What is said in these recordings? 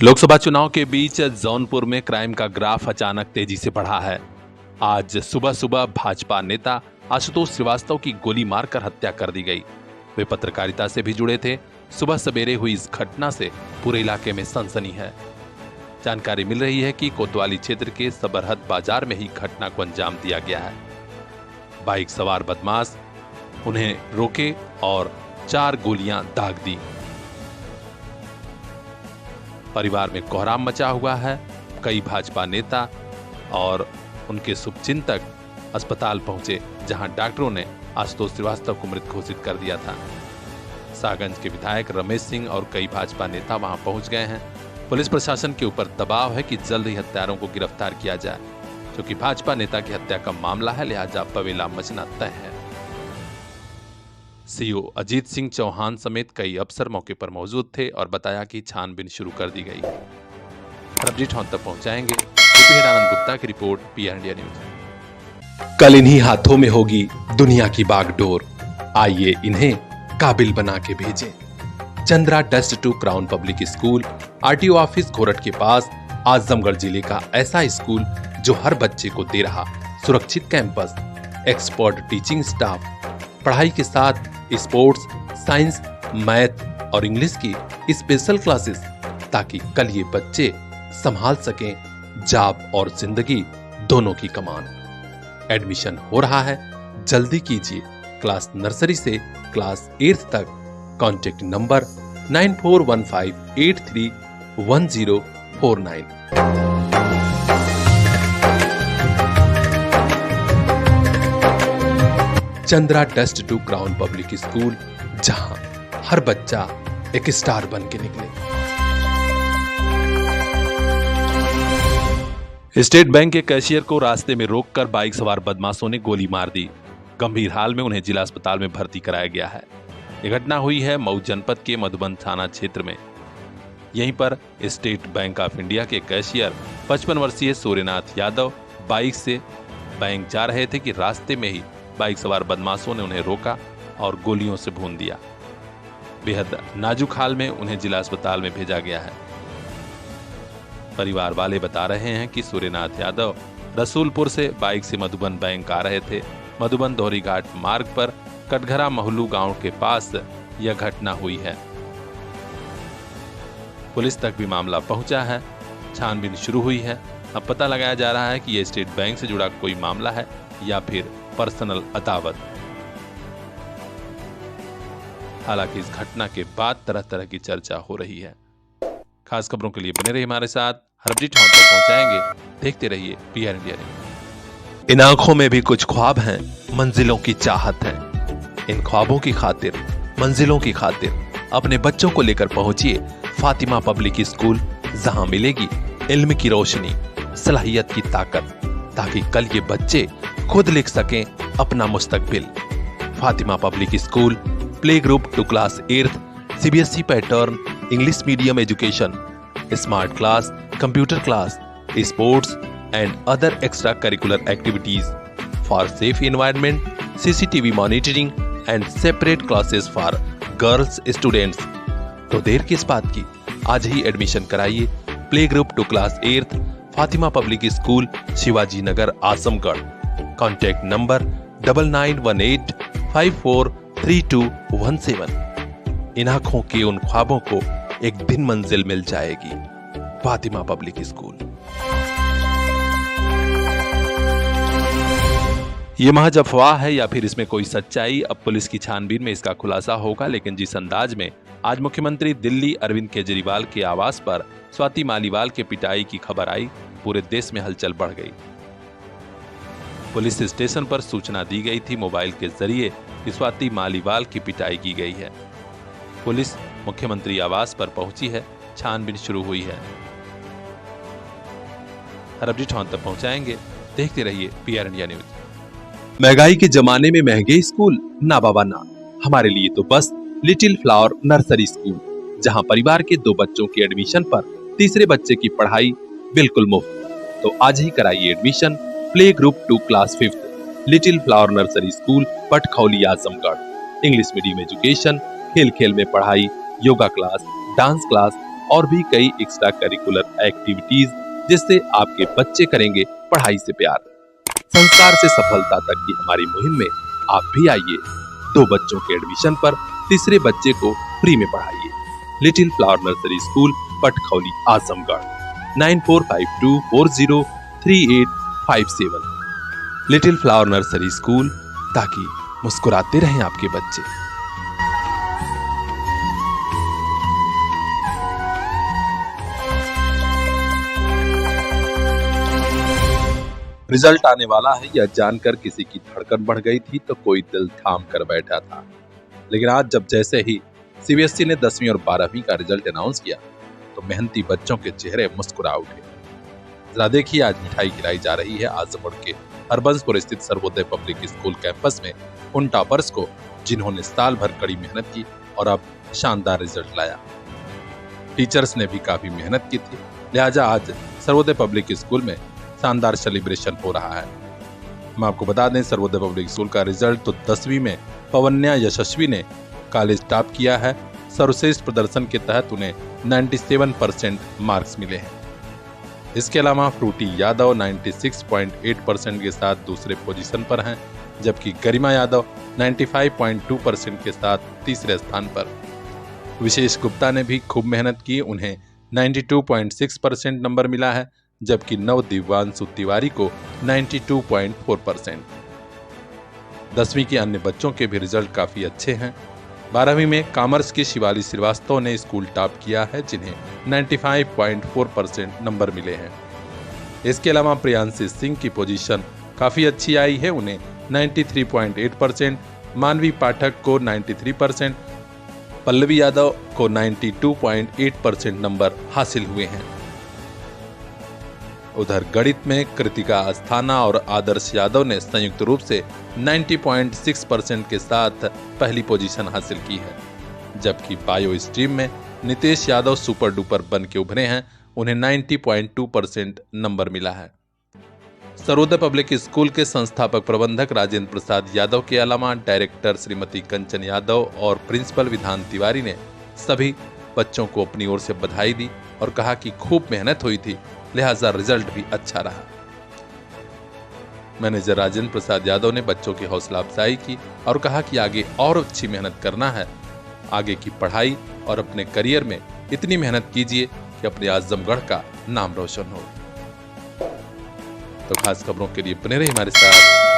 लोकसभा चुनाव के बीच जौनपुर में क्राइम का ग्राफ अचानक तेजी से बढ़ा है। आज सुबह सुबह भाजपा नेता आशुतोष श्रीवास्तव की गोली मारकर हत्या कर दी गई। वे पत्रकारिता से भी जुड़े थे। सुबह सवेरे हुई इस घटना से पूरे इलाके में सनसनी है। जानकारी मिल रही है कि कोतवाली क्षेत्र के सबरहद बाजार में ही घटना को अंजाम दिया गया है। बाइक सवार बदमाश उन्हें रोके और 4 गोलियां दाग दी। परिवार में कोहराम मचा हुआ है। कई भाजपा नेता और उनके शुभचिंतक अस्पताल पहुंचे, जहां डॉक्टरों ने आशुतोष श्रीवास्तव को मृत घोषित कर दिया था। सागंज के विधायक रमेश सिंह और कई भाजपा नेता वहां पहुंच गए हैं। पुलिस प्रशासन के ऊपर दबाव है कि जल्द ही हत्यारों को गिरफ्तार किया जाए। क्योंकि भाजपा नेता की हत्या का मामला है, लिहाजा बवेला मचना तय है। सीओ अजीत सिंह चौहान समेत कई अफसर मौके पर मौजूद थे और बताया कि छानबीन शुरू कर दी गई। अपडेट हम तक पहुंचाएंगे। आनंद गुप्ता की रिपोर्ट, PR इंडिया न्यूज। कल इन्हीं हाथों में होगी दुनिया की बागडोर। आइए इन्हें काबिल बना के भेजें। Chandra dust to crown public school, RTO office Ghorat के पास, आजमगढ़ जिले का ऐसा स्कूल जो हर बच्चे को दे रहा सुरक्षित कैंपस, एक्सपर्ट टीचिंग स्टाफ, पढ़ाई के साथ स्पोर्ट्स, साइंस, मैथ और इंग्लिश की स्पेशल क्लासेस, ताकि कल ये बच्चे संभाल सकें जॉब और जिंदगी दोनों की कमान। एडमिशन हो रहा है, जल्दी कीजिए। क्लास नर्सरी से क्लास 8th तक। Contact number 9415831049। Chandra dust to crown public school, जहां हर बच्चा एक स्टार बन के निकले। स्टेट बैंक के कैशियर को रास्ते में रोककर बाइक सवार बदमाशों ने गोली मार दी। गंभीर हाल में उन्हें जिला अस्पताल में भर्ती कराया गया है। यह घटना हुई है मऊ जनपद के मधुबन थाना क्षेत्र में। यहीं पर स्टेट बैंक ऑफ इंडिया के कैशियर 55 वर्षीय सूर्यनाथ यादव बाइक से बैंक जा रहे थे कि रास्ते में ही बाइक सवार बदमाशों ने उन्हें रोका और गोलियों से भून दिया। बेहद नाजुक हाल में उन्हें जिला अस्पताल में भेजा गया है। परिवार वाले बता रहे हैं कि सूर्यनाथ यादव रसूलपुर से बाइक से मधुबन बैंक आ रहे थे। मधुबन दोहरी घाट मार्ग पर कटघरा महलू गांव के पास यह घटना हुई है। पुलिस तक भी मामला पहुंचा है। छानबीन शुरू हुई है। अब पता लगाया जा रहा है कि यह स्टेट बैंक से जुड़ा कोई मामला है या फिर पर्सनल अदावत। हालांकि इस घटना के बाद तरह तरह की चर्चा हो रही है। खास खबरों के लिए बने रहिए हमारे साथ। हर अपडेट हम तक पहुंचाएंगे। देखते रहिए PR इंडिया न्यूज। इन आंखों में भी कुछ ख्वाब हैं, मंजिलों की चाहत है। इन ख्वाबों की खातिर, मंजिलों की खातिर अपने बच्चों को लेकर पहुंचिए फातिमा पब्लिक स्कूल, जहां मिलेगी इल्म की रोशनी, सलाहियत की ताकत, ताकि कल ये बच्चे खुद लिख सकें अपना मुस्तकबिल। Fatima public school, play group to class 8th, CBSE pattern, English medium education, smart class, computer class, sports and other extra curricular activities for safe environment, CCTV monitoring and separate classes for girls students. तो देर किस बात की, आज ही admission कराइए। Play group to class 8th, Fatima public school, Shivaji Nagar, Azamgarh. Contact number 9918543217। इन आंखों के उन ख्वाबों को एक दिन मंजिल मिल जाएगी। Fatima public school. ये महज अफवाह है या फिर इसमें कोई सच्चाई, अब पुलिस की छानबीन में इसका खुलासा होगा। लेकिन जिस अंदाज में आज मुख्यमंत्री दिल्ली अरविंद केजरीवाल के आवास पर स्वाति मालीवाल के पिटाई की खबर आई, पूरे देश में हलचल बढ़ गई। पुलिस स्टेशन पर सूचना दी गई थी मोबाइल के जरिए कि स्वाति मालीवाल की पिटाई की गई है। पुलिस मुख्यमंत्री आवास पर पहुंची है। छानबीन शुरू हुई है। हर अपडेट हम तक पहुंचाएंगे। देखते रहिए PR इंडिया न्यूज। महंगाई के जमाने में महंगे स्कूल ना बाबा ना, हमारे लिए तो बस लिटिल फ्लावर नर्सरी स्कूल, जहां परिवार के 2 बच्चों की एडमिशन पर तीसरे बच्चे की पढ़ाई बिल्कुल मुफ्त। तो आज ही कराइए admission. Play group to class 5th, little flower nursery school, Patkhauli, Azamgarh. English medium education, खेल खेल में पढ़ाई, योगा क्लास, डांस क्लास, और भी कई एक्स्ट्रा करिकुलर एक्टिविटीज जिससे आपके बच्चे करेंगे पढ़ाई से प्यार। संस्कार से सफलता तक की हमारी मुहिम में आप भी आइए। 2 बच्चों के एडमिशन पर तीसरे बच्चे को फ्री में पढ़ाइए। Little flower nursery school, Patkhauli, Azamgarh. 9452403857। Little flower nursery school, ताकि मुस्कुराते रहें आपके बच्चे। रिजल्ट आने वाला है यह जानकर किसी की धड़कन बढ़ गई थी तो कोई दिल थाम कर बैठा था। लेकिन आज जब जैसे ही सीबीएसई ने 10वीं और 12वीं का रिजल्ट अनाउंस किया तो मेहनती बच्चों के चेहरे मुस्कुरा उठे। जरा देखिए, आज मिठाई गिराई जा रही है आजमगढ़ के हरबंसपुर स्थित सर्वोदय पब्लिक स्कूल कैंपस में उन टॉपर्स को जिन्होंने साल भर कड़ी मेहनत की और अब शानदार रिजल्ट लाया। टीचर्स ने भी काफी मेहनत की थी, लिहाजा आज सर्वोदय पब्लिक स्कूल में शानदार सेलिब्रेशन हो रहा है। हम आपको बता दें, सर्वोदय पब्लिक स्कूल का रिजल्ट तो 10वीं में पवन्या यशस्वी ने कॉलेज टॉप किया है। सर्वश्रेष्ठ प्रदर्शन के तहत उन्हें 97% मार्क्स मिले हैं। इसके अलावा फ्रूटी यादव 96.8% के साथ दूसरे पोजीशन पर हैं, जबकि गरिमा यादव 95.2% के साथ तीसरे स्थान पर। विशेष गुप्ता ने भी खूब मेहनत की, उन्हें 92.6% नंबर मिला है, जबकि नव दिव्यांशु तिवारी को 92.4%। 10वीं के अन्य बच्चों के भी रिजल्ट काफी अच्छे हैं। 12वीं में कॉमर्स की शिवाली श्रीवास्तव ने स्कूल टॉप किया है, जिन्हें 95.4% नंबर मिले हैं। इसके अलावा प्रियांशी सिंह की पोजीशन काफी अच्छी आई है, उन्हें 93.8%, मानवी पाठक को 93%, पल्लवी यादव को 92.8% नंबर हासिल हुए हैं। उधर गणित में कृतिका अस्थाना और आदर्श यादव ने संयुक्त रूप से 90.6% के साथ पहली पोजीशन हासिल की है, जबकि बायो स्ट्रीम में नितेश यादव सुपर डुपर बन के उभरे हैं, उन्हें 90.2% नंबर मिला है। सर्वोदय पब्लिक स्कूल के संस्थापक प्रबंधक राजेंद्र प्रसाद यादव के अलावा डायरेक्टर श्रीमती कंचन यादव और प्रिंसिपल विधान तिवारी ने सभी बच्चों को अपनी ओर से बधाई दी और कहा कि खूब मेहनत हुई थी, लिहाजा रिजल्ट भी अच्छा रहा। मैनेजर राजेंद्र प्रसाद यादव ने बच्चों की हौसला अफजाई की और कहा कि आगे और अच्छी मेहनत करना है, आगे की पढ़ाई और अपने करियर में इतनी मेहनत कीजिए कि अपने आजमगढ़ का नाम रोशन हो। तो खास खबरों के लिए बने रहिए हमारे साथ,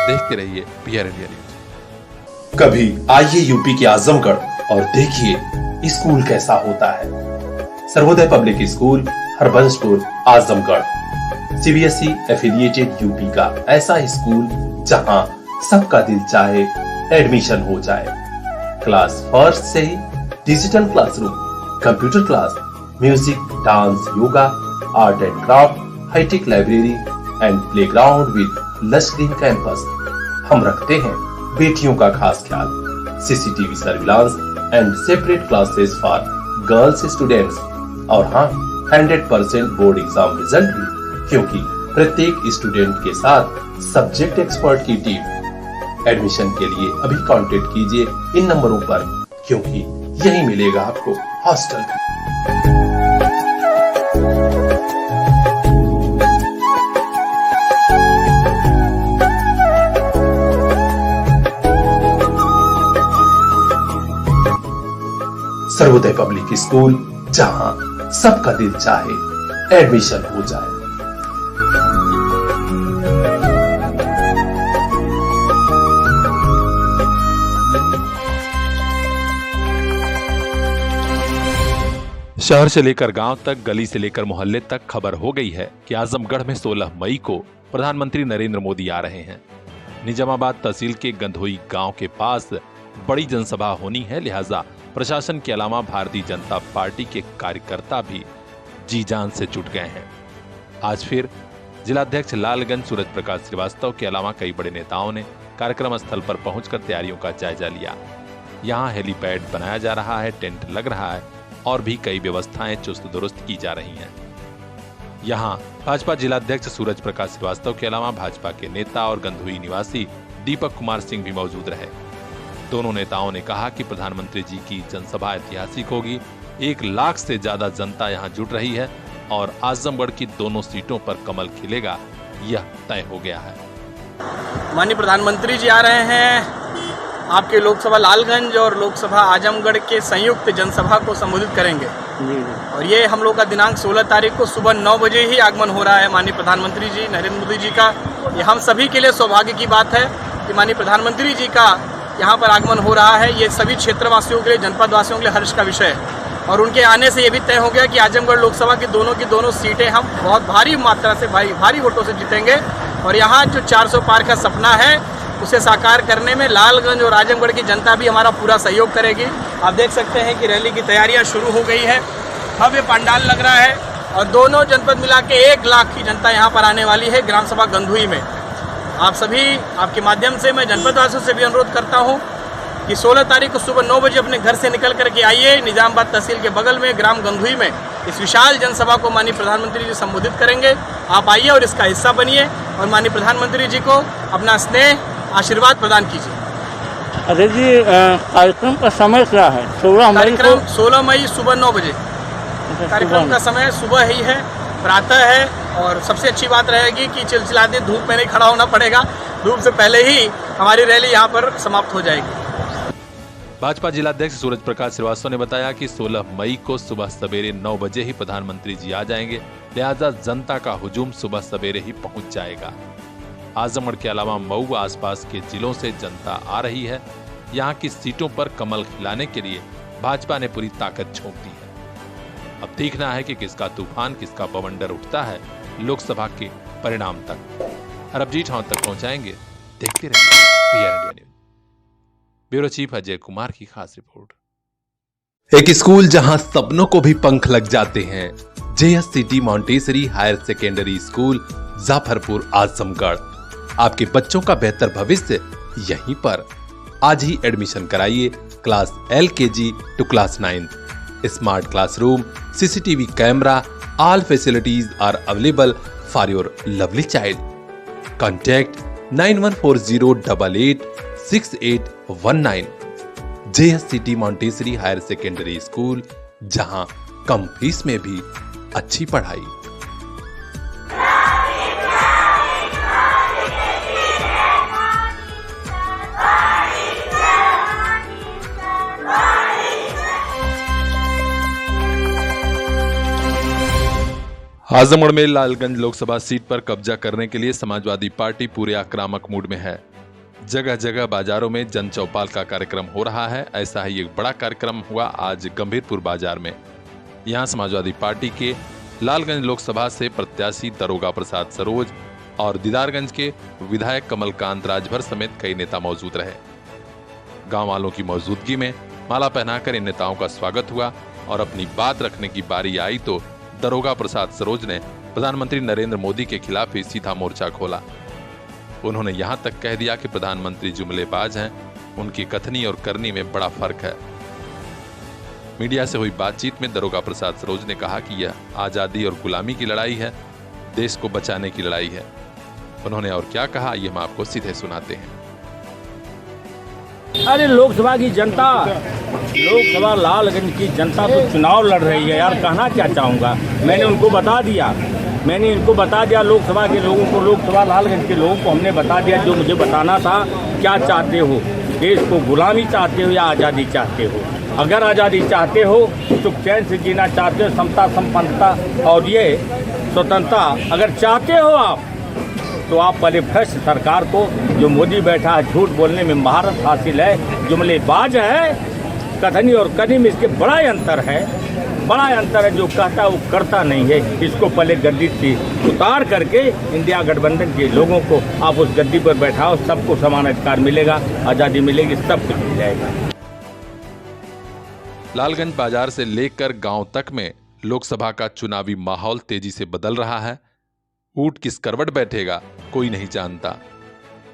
देखते रहिए पीआर इंडिया न्यूज। कभी आइए यूपी के आजमगढ़ और देखिए स्कूल कैसा होता है। Sarvodaya public school, Harbanspur, Azamgarh. CBSE affiliated UP का ऐसा स्कूल जहां सबका दिल चाहे एडमिशन हो जाए। क्लास फर्स्ट से ही digital classroom, computer class, music, dance, yoga, art and craft, hi tech library and playground with lush green campus. हम रखते हैं बेटियों का खास ख्याल। CCTV surveillance and separate classes for girls students. और हाँ, 100% बोर्ड एग्जाम रिजल्ट भी, क्योंकि प्रत्येक स्टूडेंट के साथ सब्जेक्ट एक्सपर्ट की टीम। एडमिशन के लिए अभी कांटेक्ट कीजिए इन नंबरों पर, क्योंकि यही मिलेगा आपको हॉस्टल भी। सर्वोदय पब्लिक स्कूल, जहां सबका दिल चाहे एडमिशन हो जाए। शहर से लेकर गांव तक, गली से लेकर मोहल्ले तक खबर हो गई है कि आजमगढ़ में 16 मई को प्रधानमंत्री नरेंद्र मोदी आ रहे हैं। निजामाबाद तहसील के गंधोई गांव के पास बड़ी जनसभा होनी है, लिहाजा प्रशासन के अलावा भारतीय जनता पार्टी के कार्यकर्ता भी जी जान से जुट गए हैं। आज फिर जिलाध्यक्ष लालगंज सूरज प्रकाश श्रीवास्तव के अलावा कई बड़े नेताओं ने कार्यक्रम स्थल पर पहुंचकर तैयारियों का जायजा लिया। यहां हेलीपैड बनाया जा रहा है, टेंट लग रहा है और भी कई व्यवस्थाएं चुस्त दुरुस्त की जा रही हैं। यहां भाजपा जिलाध्यक्ष सूरज प्रकाश श्रीवास्तव के अलावा भाजपा के नेता और गंधोई निवासी दीपक कुमार सिंह भी मौजूद रहे। दोनों नेताओं ने कहा कि प्रधानमंत्री जी की जनसभा ऐतिहासिक होगी, 1 लाख से ज्यादा जनता यहां जुट रही है और आजमगढ़ की दोनों सीटों पर कमल खिलेगा, यह तय हो गया है। माननीय प्रधानमंत्री जी आ रहे हैं। आपके लोकसभा लालगंज और लोकसभा आजमगढ़ के संयुक्त जनसभा को संबोधित करेंगे और ये हम लोग का दिनांक 16 तारीख को सुबह 9 बजे ही आगमन हो रहा है माननीय प्रधानमंत्री जी नरेंद्र मोदी जी का। ये हम सभी के लिए सौभाग्य की बात है कि माननीय प्रधानमंत्री जी का यहाँ पर आगमन हो रहा है। ये सभी क्षेत्रवासियों के लिए, जनपद वासियों के लिए हर्ष का विषय है और उनके आने से ये भी तय हो गया कि आजमगढ़ लोकसभा की दोनों सीटें हम बहुत भारी मात्रा से भारी वोटों से जीतेंगे और यहाँ जो 400 पार का सपना है उसे साकार करने में लालगंज और आजमगढ़ की जनता भी हमारा पूरा सहयोग करेगी। आप देख सकते हैं कि रैली की तैयारियां शुरू हो गई है, भव्य पंडाल लग रहा है और दोनों जनपद मिला के 1 लाख की जनता यहाँ पर आने वाली है ग्राम सभा गंधुई में। आप सभी, आपके माध्यम से मैं जनपद वासियों से भी अनुरोध करता हूँ कि 16 तारीख को सुबह 9 बजे अपने घर से निकल करके आइए। निजामबाद तहसील के बगल में ग्राम गंधुई में इस विशाल जनसभा को माननीय प्रधानमंत्री जी संबोधित करेंगे। आप आइए और इसका हिस्सा बनिए और माननीय प्रधानमंत्री जी को अपना स्नेह आशीर्वाद प्रदान कीजिए। अरे जी, कार्यक्रम का समय क्या है? 16 मई सुबह 9 बजे कार्यक्रम का समय सुबह ही है, प्रातः है और सबसे अच्छी बात रहेगी कि चिलचिलाती धूप में नहीं खड़ा होना पड़ेगा। धूप से पहले ही हमारी रैली यहाँ पर समाप्त हो जाएगी। भाजपा जिलाध्यक्ष सूरज प्रकाश श्रीवास्तव ने बताया कि 16 मई को सुबह सवेरे 9 बजे ही प्रधानमंत्री जी आ जाएंगे, लिहाजा जनता का हुजूम सुबह सवेरे ही पहुंच जाएगा। आजमगढ़ के अलावा मऊ आसपास के जिलों से जनता आ रही है। यहाँ की सीटों पर कमल खिलाने के लिए भाजपा ने पूरी ताकत झोंक दी है। अब देखना है कि किसका तूफान, किसका बवंडर उठता है लोकसभा के परिणाम तक। अरबजीत ठाव तक पहुंचाएंगे, देखते रहिए PR India news. Bureau chief Ajay Kumar की खास रिपोर्ट। एक स्कूल जहां सपनों को भी पंख लग जाते हैं, JSCT Montessori higher secondary school Jafarpur Azamgarh. आपके बच्चों का बेहतर भविष्य यहीं पर। आज ही एडमिशन कराइए class LKG to class 9। Smart classroom, CCTV camera, all facilities are available for your lovely child. Contact 9140886819। JSCT Montessori higher secondary school, जहां कम फीस में भी अच्छी पढ़ाई। आजमगढ़ में लालगंज लोकसभा सीट पर कब्जा करने के लिए समाजवादी पार्टी पूरे आक्रामक मूड में है। जगह जगह बाजारों में जन चौपाल का कार्यक्रम हो रहा है। ऐसा ही एक बड़ा कार्यक्रम हुआ आज गंभीरपुर बाजार में। यहां समाजवादी पार्टी के लालगंज लोकसभा से प्रत्याशी दरोगा प्रसाद सरोज और दीदारगंज के विधायक कमलकांत राजभर समेत कई नेता मौजूद रहे। गांव वालों की मौजूदगी में माला पहनाकर इन नेताओं का स्वागत हुआ और अपनी बात रखने की बारी आई तो दरोगा प्रसाद सरोज ने प्रधानमंत्री नरेंद्र मोदी के खिलाफ ही सीधा मोर्चा खोला। उन्होंने यहां तक कह दिया कि प्रधानमंत्री जुमलेबाज हैं, उनकी कथनी और करनी में बड़ा फर्क है। मीडिया से हुई बातचीत में दरोगा प्रसाद सरोज ने कहा कि यह आजादी और गुलामी की लड़ाई है, देश को बचाने की लड़ाई है। उन्होंने और क्या कहा, ये हम आपको सीधे सुनाते हैं। अरे लोकसभा की जनता, लोकसभा लालगंज की जनता तो चुनाव लड़ रही है यार। कहना क्या चाहूँगा, मैंने उनको बता दिया, मैंने इनको बता दिया, लोकसभा के लोगों को, लोकसभा लालगंज के लोगों को हमने बता दिया जो मुझे बताना था। क्या चाहते हो, देश को गुलामी चाहते हो या आज़ादी चाहते हो? अगर आज़ादी चाहते हो तो चैन से जीना चाहते हो, समता संपन्नता और ये स्वतंत्रता अगर चाहते हो आप, तो आप पहले भ्रष्ट सरकार को, जो मोदी बैठा है झूठ बोलने में महारत हासिल है, जुमलेबाज है, कथनी और करनी में इसके बड़ा अंतर है, बड़ा अंतर है। जो कहता है वो करता नहीं है। इसको पहले गद्दी से उतार करके इंडिया गठबंधन के लोगों को आप उस गद्दी पर बैठाओ, सबको समान अधिकार मिलेगा, आज़ादी मिलेगी, सब कुछ मिल जाएगा। लालगंज बाजार से लेकर गांव तक में लोकसभा का चुनावी माहौल तेजी से बदल रहा है। ऊंट किस करवट बैठेगा कोई नहीं जानता,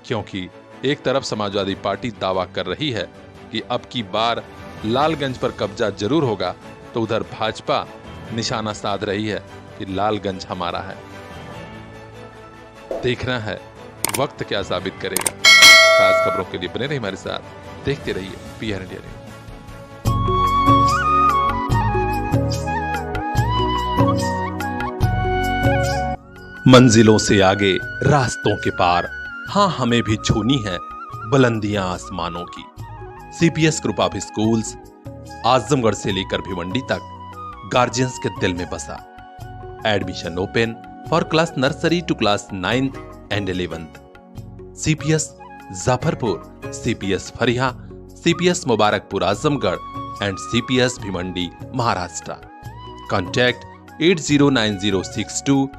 क्योंकि एक तरफ समाजवादी पार्टी दावा कर रही है कि अब की बार लालगंज पर कब्जा जरूर होगा, तो उधर भाजपा निशाना साध रही है कि लालगंज हमारा है। देखना है वक्त क्या साबित करेगा। खास खबरों के लिए बने रहिए हमारे साथ, देखते रहिए पीआर इंडिया न्यूज। मंजिलों से आगे रास्तों के पार, हाँ हमें भी छूनी है बुलंदियां आसमानों की। CPS group of schools Azamgarh से लेकर भिवंडी तक गार्जियंस के दिल में बसा। Admission open for class nursery to class 9th and 11th। CPS Jafarpur, CPS Phariya, CPS Mubarakpur Azamgarh and CPS Bhiwandi Maharashtra. Contact 8090620567।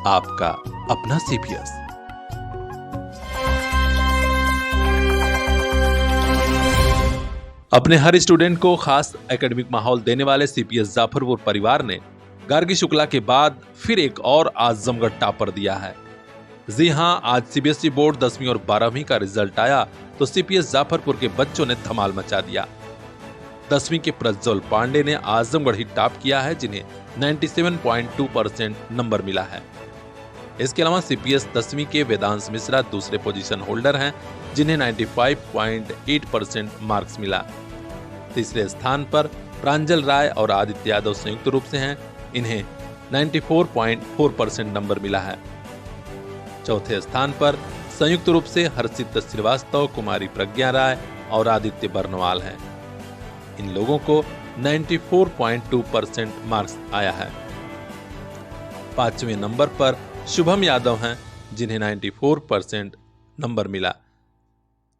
आपका अपना सीपीएस। अपने हर स्टूडेंट को खास एकेडमिक माहौल देने वाले सीपीएस जाफरपुर परिवार ने गार्गी शुक्ला के बाद फिर एक और आजमगढ़ टॉपर दिया है। जी हां, आज सीबीएसई बोर्ड 10वीं और 12वीं का रिजल्ट आया तो सीपीएस जाफरपुर के बच्चों ने धमाल मचा दिया। 10वीं के प्रज्वल पांडे ने आजमगढ़ ही टॉप किया है, जिन्हें 97.2% नंबर मिला है। इसके अलावा सीपीएस 10वीं के वेदांश मिश्रा दूसरे पोजीशन होल्डर हैं, जिन्हें 95.8% मार्क्स मिला। तीसरे स्थान पर प्रांजल राय और आदित्य यादव संयुक्त रूप से हैं, इन्हें 94.4% नंबर मिला है। चौथे स्थान पर संयुक्त रूप से हर्षित श्रीवास्तव, कुमारी प्रज्ञा राय और आदित्य बर्नवाल हैं। इन लोगों को 94.2% मार्क्स आया है। पांचवें नंबर पर शुभम यादव हैं, जिन्हें 94% नंबर मिला।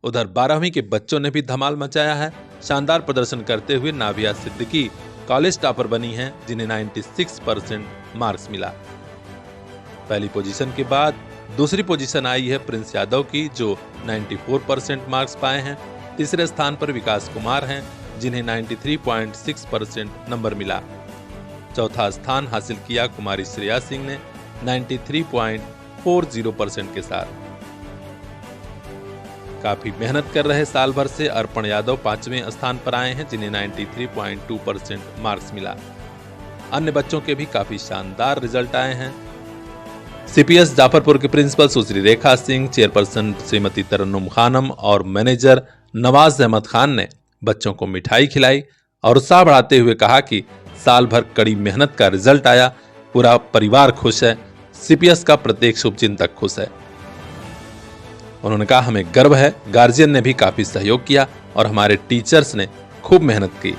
उधर 12वीं के बच्चों ने भी धमाल मचाया है। शानदार प्रदर्शन करते हुए नाविया सिद्दीकी कॉलेज टॉपर बनी हैं, जिन्हें 96% मार्क्स मिला। पहली पोजीशन के बाद दूसरी पोजीशन आई है प्रिंस यादव की, जो 94% मार्क्स पाए हैं। तीसरे स्थान पर विकास कुमार हैं, जिन्हें 93.6% नंबर मिला। चौथा स्थान हासिल किया कुमारी श्रेया सिंह ने 93.40% के साथ। काफी मेहनत कर रहे साल भर से अर्पण यादव 5वें स्थान पर आए हैं, जिन्हें 93.2% मार्क्स मिला। अन्य बच्चों के भी काफी शानदार रिजल्ट आए हैं। सीपीएस जाफरपुर के प्रिंसिपल सुश्री रेखा सिंह, चेयरपर्सन श्रीमती तरन्नुम खानम और मैनेजर नवाज अहमद खान ने बच्चों को मिठाई खिलाई और उत्साह बढ़ाते हुए कहा कि साल भर कड़ी मेहनत का रिजल्ट आया, पूरा परिवार खुश है, सीपीएस का प्रत्येक शुभचिंतक खुश है। उन्होंने कहा, हमें गर्व है, गार्जियन ने भी काफी सहयोग किया और हमारे टीचर्स ने खूब मेहनत की।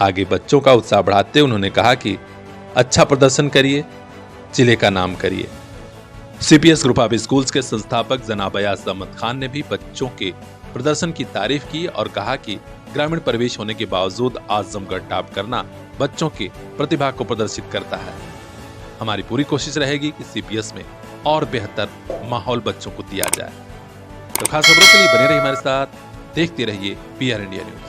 आगे बच्चों का उत्साह बढ़ाते उन्होंने कहा कि अच्छा प्रदर्शन करिए, जिले का नाम करिए। सीपीएस ग्रुप ऑफ स्कूल्स के संस्थापक जनाब अयाज अहमद खान ने भी बच्चों के प्रदर्शन की तारीफ की और कहा कि ग्रामीण परिवेश होने के बावजूद आजमगढ़ टॉप करना बच्चों की प्रतिभा को प्रदर्शित करता है। हमारी पूरी कोशिश रहेगी कि सीपीएस में और बेहतर माहौल बच्चों को दिया जाए। तो खास खबरों के लिए बने रहिए हमारे साथ, देखते रहिए पीआर इंडिया न्यूज।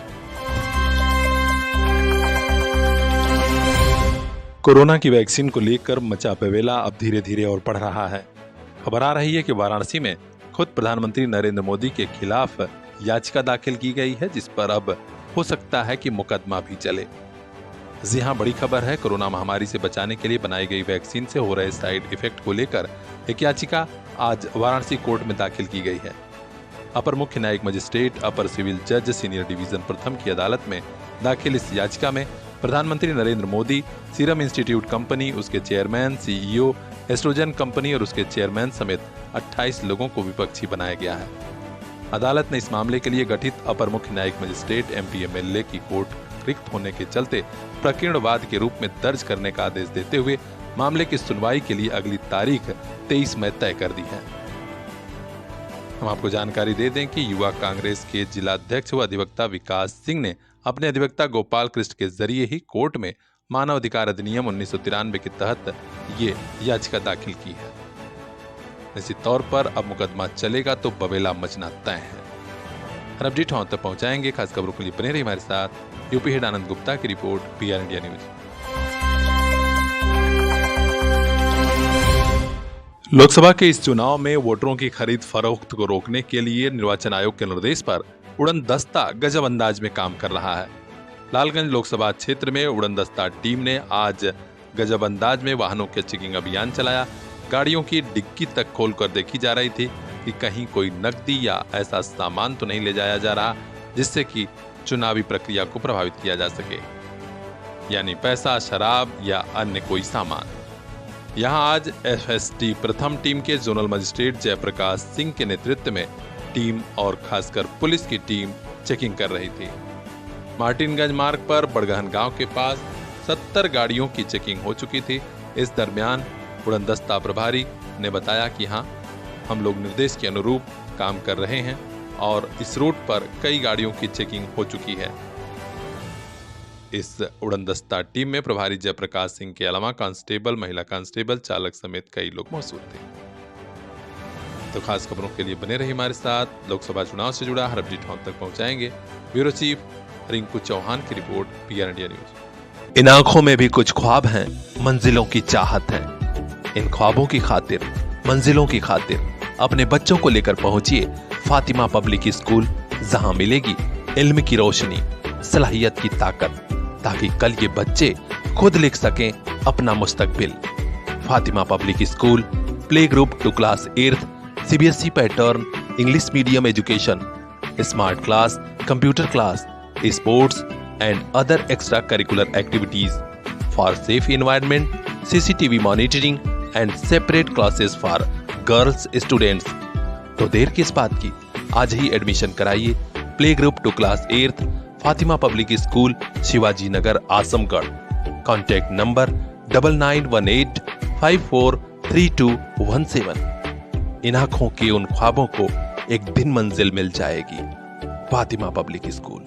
कोरोना की वैक्सीन को लेकर मचा बवेला अब धीरे धीरे और बढ़ रहा है। खबर आ रही है कि वाराणसी में खुद प्रधानमंत्री नरेंद्र मोदी के खिलाफ याचिका दाखिल की गई है, जिस पर अब हो सकता है कि मुकदमा भी चले। जी हां, बड़ी खबर है। कोरोना महामारी से बचाने के लिए बनाई गई वैक्सीन से हो रहे साइड इफेक्ट को लेकर एक याचिका आज वाराणसी कोर्ट में दाखिल की गई है। अपर मुख्य न्यायिक मजिस्ट्रेट, अपर सिविल जज, सीनियर डिवीजन प्रथम की अदालत में दाखिल इस याचिका में प्रधानमंत्री Narendra Modi, serum institute company, उसके चेयरमैन, सीईओ, एस्ट्रोजन कंपनी और उसके चेयरमैन समेत 28 लोगों को विपक्षी बनाया गया है। अदालत ने इस मामले के लिए गठित अपर मुख्य न्यायिक मजिस्ट्रेट एमपीएमएलए की कोर्ट रिक्त होने के चलते प्रकीर्णवाद के रूप में दर्ज करने का आदेश देते हुए मामले की सुनवाई के लिए अगली तारीख 23 मई तय कर दी है। हम आपको जानकारी दे दें कि युवा कांग्रेस के जिला अध्यक्ष व अधिवक्ता विकास सिंह ने अपने अधिवक्ता गोपाल कृष्ण के जरिए ही कोर्ट में मानव अधिकार अधिनियम 1993 के तहत ये याचिका दाखिल की है। निश्चित तौर पर अब मुकदमा चलेगा तो बवेला मचना तय है। हर अपडेट हम तक पहुंचाएंगे। खास खबरों के लिए बने रहिए हमारे साथ। यूपी हेड आनंद गुप्ता की report, PR India news. Lok Sabha के इस चुनाव में वोटरों की खरीद फरोख्त को रोकने के लिए निर्वाचन आयोग के निर्देश पर उड़न दस्ता गजब अंदाज में काम कर रहा है। लालगंज लोकसभा क्षेत्र में उड़न दस्ता टीम ने आज गजब अंदाज में वाहनों के चेकिंग अभियान चलाया। गाड़ियों की डिग्गी तक खोलकर देखी जा रही थी कि कहीं कोई नकदी या ऐसा सामान तो नहीं ले जाया जा रहा जिससे कि चुनावी प्रक्रिया को प्रभावित किया जा सके, यानी पैसा, शराब या अन्य कोई सामान। यहां आज एफएसटी प्रथम टीम के जोनल मजिस्ट्रेट जयप्रकाश सिंह के नेतृत्व में टीम और खासकर पुलिस की टीम चेकिंग कर रही थी। मार्टिनगंज मार्ग पर बड़गहन गांव के पास 70 गाड़ियों की चेकिंग हो चुकी थी। इस दरमियान उड़नदस्ता प्रभारी ने बताया कि हाँ, हम लोग निर्देश के अनुरूप काम कर रहे हैं और इस रूट पर कई गाड़ियों की चेकिंग हो चुकी है। इस उड़नदस्ता टीम में प्रभारी जयप्रकाश सिंह के अलावा कांस्टेबल, महिला कांस्टेबल, चालक समेत कई लोग मौजूद थे। तो खास खबरों के लिए बने रहिए हमारे साथ। लोकसभा चुनाव से जुड़ा हर अपडेट हम तक पहुंचाएंगे। ब्यूरो चीफ रिंकू चौहान की रिपोर्ट, PR इंडिया न्यूज। इन आंखों में भी कुछ ख्वाब हैं, मंजिलों की चाहत है। इन ख्वाबों की खातिर, मंजिलों की खातिर अपने बच्चों को लेकर पहुंचिए फातिमा पब्लिक स्कूल, जहां मिलेगी इल्म की रोशनी, सलाहियत की ताकत, ताकि कल ये बच्चे खुद लिख सकें अपना मुस्तकबिल। Fatima public school, play group to class 8th, CBSE pattern, English medium education, smart class, computer class, sports and other extra curricular activities for safe environment, CCTV monitoring and separate classes for girls students. तो देर किस बात की, आज ही admission कराइए play group to class 8th, Fatima public school, Shivaji Nagar, Azamgarh. Contact number 9918543217। इन आंखों के उन ख्वाबों को एक दिन मंजिल मिल जाएगी। Fatima public school.